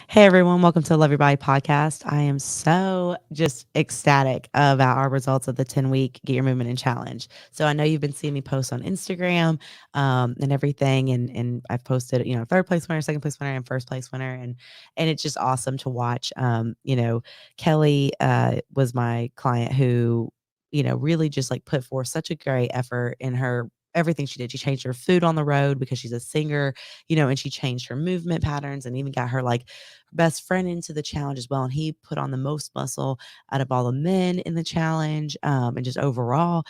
Hey everyone, welcome to Love Your Body podcast. I am so just ecstatic about our results of the 10-week Get Your Movement in Challenge. So I know you've been seeing me post on Instagram and everything, and I've posted, third place winner, second place winner, and first place winner, and it's just awesome to watch. Kelly was my client who, really just like put forth such a great effort in her everything she did. She changed her food on the road because she's a singer, and she changed her movement patterns and even got her like best friend into the challenge as well. And he put on the most muscle out of all the men in the challenge. And just overall,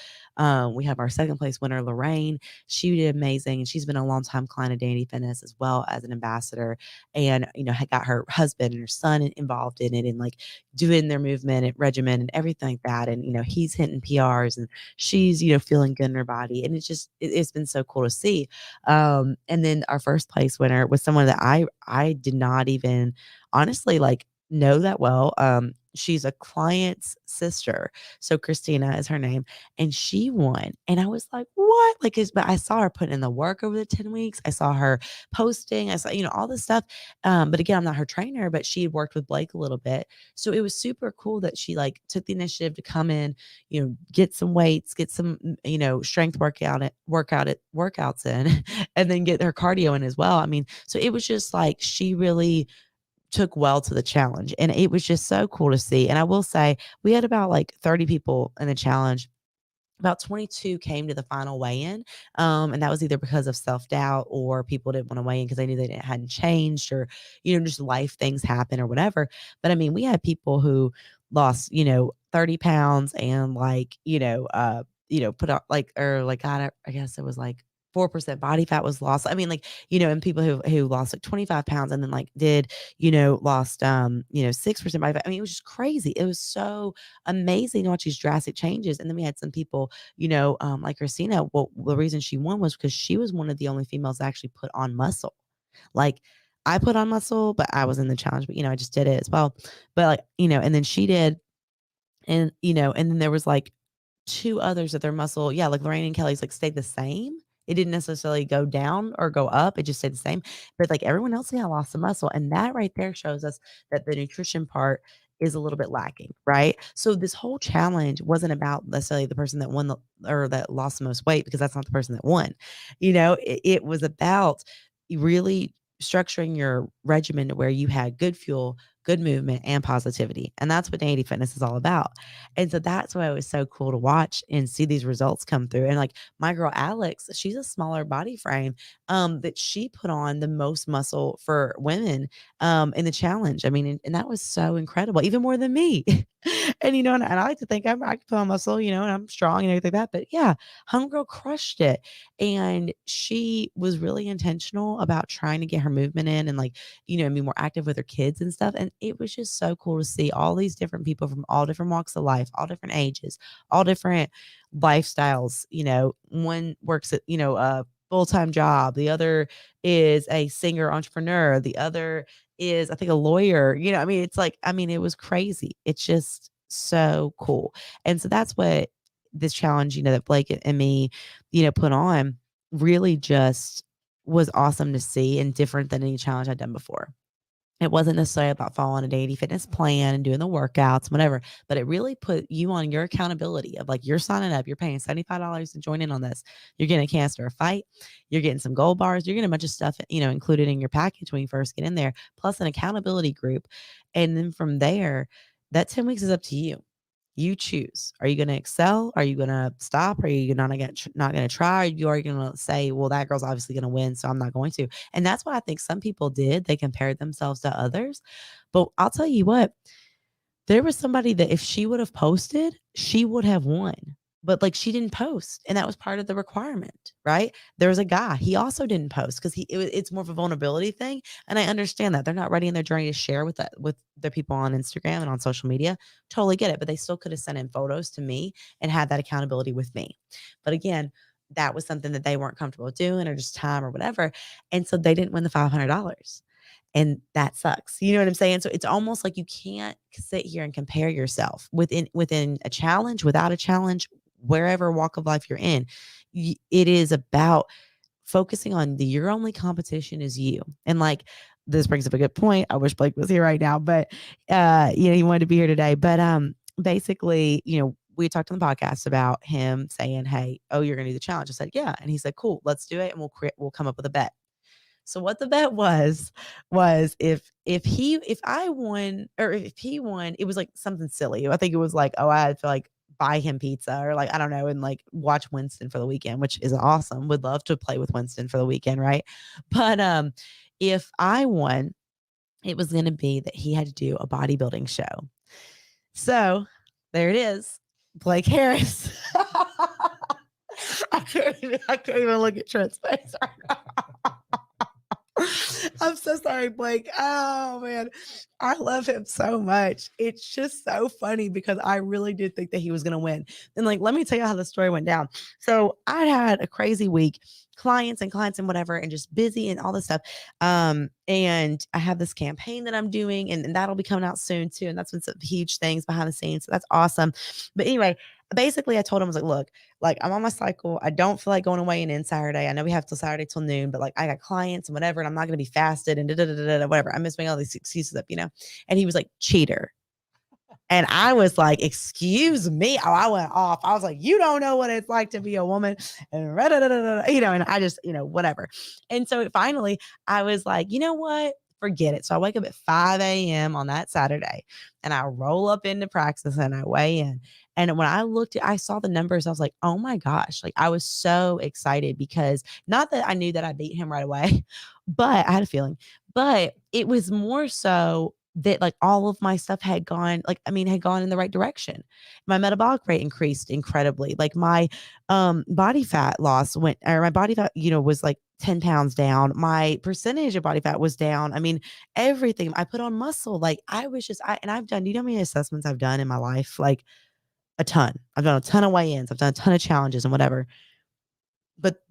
we have our second place winner, Lorraine. She did amazing. And she's been a long time client of Dani Fitness as well as an ambassador. And, had got her husband and her son involved in it and like doing their movement and regimen and everything like that. And, he's hitting PRs and she's, feeling good in her body. And it's been so cool to see. And then our first place winner was someone that I did not even honestly like know that well. She's a client's sister. So Christina is her name. And she won. And I was like, what? Like, but I saw her putting in the work over the 10 weeks. I saw her posting. I saw, all this stuff. But again, I'm not her trainer, but she had worked with Blake a little bit. So it was super cool that she like took the initiative to come in, get some weights, get some, strength workouts in, and then get her cardio in as well. I mean, so it was just like she really took well to the challenge, and it was just so cool to see. And I will say we had about like 30 people in the challenge. About 22 came to the final weigh-in, and that was either because of self-doubt or people didn't want to weigh in because they knew hadn't changed, or just life things happen or whatever. But I mean, we had people who lost 30 pounds and like put out like, or like, I guess it was like 4% body fat was lost. I mean, like, and people who lost like 25 pounds and then like did, lost 6% body fat. I mean, it was just crazy. It was so amazing to watch these drastic changes. And then we had some people, like Christina. Well, the reason she won was because she was one of the only females that actually put on muscle. Like, I put on muscle, but I was in the challenge, but I just did it as well. But like, and then she did, and and then there was like two others that their muscle, yeah, like Lorraine and Kelly's like stayed the same. It didn't necessarily go down or go up. It just stayed the same. But like everyone else, yeah, lost some muscle. And that right there shows us that the nutrition part is a little bit lacking, right? So this whole challenge wasn't about necessarily the person that won or that lost the most weight, because that's not the person that won. It was about really structuring your regimen to where you had good fuel, good movement, and positivity. And that's what Daily Fitness is all about. And so that's why it was so cool to watch and see these results come through. And like my girl Alex, she's a smaller body frame, that she put on the most muscle for women in the challenge. I mean, and that was so incredible, even more than me. And and I like to think I can put on muscle, and I'm strong and everything like that. But yeah, homegirl crushed it. And she was really intentional about trying to get her movement in and like, be more active with her kids and stuff. And it was just so cool to see all these different people from all different walks of life, all different ages, all different lifestyles. One works at, a full-time job. The other is a singer entrepreneur. The other is, I think, a lawyer. I mean, it's like, I mean, it was crazy. It's just so cool. And so that's what this challenge, that Blake and me, put on really just was awesome to see and different than any challenge I'd done before. It wasn't necessarily about following a daily fitness plan and doing the workouts, whatever, but it really put you on your accountability of like, you're signing up, you're paying $75 to join in on this. You're getting a canister of fight, you're getting some gold bars, you're getting a bunch of stuff, included in your package when you first get in there, plus an accountability group. And then from there, that 10 weeks is up to you. You choose. Are you going to excel? Are you going to stop? Are you not going to try? Are you are going to say, well, that girl's obviously going to win, so I'm not going to. And that's what I think some people did. They compared themselves to others. But I'll tell you what, there was somebody that if she would have posted, she would have won. But like, she didn't post, and that was part of the requirement, right? There was a guy, he also didn't post because it's more of a vulnerability thing, and I understand that they're not ready in their journey to share with their people on Instagram and on social media. Totally get it, but they still could have sent in photos to me and had that accountability with me. But again, that was something that they weren't comfortable doing, or just time or whatever, and so they didn't win the $500. And that sucks. You know what I'm saying? So it's almost like you can't sit here and compare yourself within a challenge, without a challenge, wherever walk of life you're in. It is about focusing on your only competition is you. And like, this brings up a good point. I wish Blake was here right now, but he wanted to be here today. But basically, we talked on the podcast about him saying, "Hey, oh, you're gonna do the challenge." I said, "Yeah," and he said, "Cool, let's do it, and we'll come up with a bet." So what the bet was if I won or if he won, it was like something silly. I think it was like, oh, I had to like buy him pizza or like I don't know, and like watch Winston for the weekend, which is awesome. Would love to play with Winston for the weekend, right? But if I won, it was going to be that he had to do a bodybuilding show. So there it is, Blake Harris. I can't even look at Trent's face right now. I'm so sorry, Blake. Oh man, I love him so much. It's just so funny because I really did think that he was gonna win. And like, let me tell you how the story went down. So I had a crazy week, clients and whatever, and just busy and all this stuff. And I have this campaign that I'm doing, and that'll be coming out soon too. And that's been some huge things behind the scenes. So that's awesome. But anyway, basically I told him, I was like, look, like I'm on my cycle. I don't feel like going away and in Saturday. I know we have till Saturday till noon, but like I got clients and whatever, and I'm not going to be fasted and whatever. I'm just making all these excuses up. And he was like, cheater. And I was like, excuse me. Oh, I went off. I was like, you don't know what it's like to be a woman. And and I just, whatever. And so finally I was like, you know what? Forget it. So I wake up at 5 a.m. on that Saturday and I roll up into praxis and I weigh in. And when I saw the numbers, I was like, oh my gosh. Like I was so excited because not that I knew that I beat him right away, but I had a feeling, but it was more so that like all of my stuff had gone in the right direction. My metabolic rate increased incredibly. Like my body fat loss went, or my body fat, was like 10 pounds down. My percentage of body fat was down. I mean, everything. I put on muscle. Like I was just and I've done, you know how many assessments I've done in my life? Like a ton. I've done a ton of weigh-ins. I've done a ton of challenges and whatever. But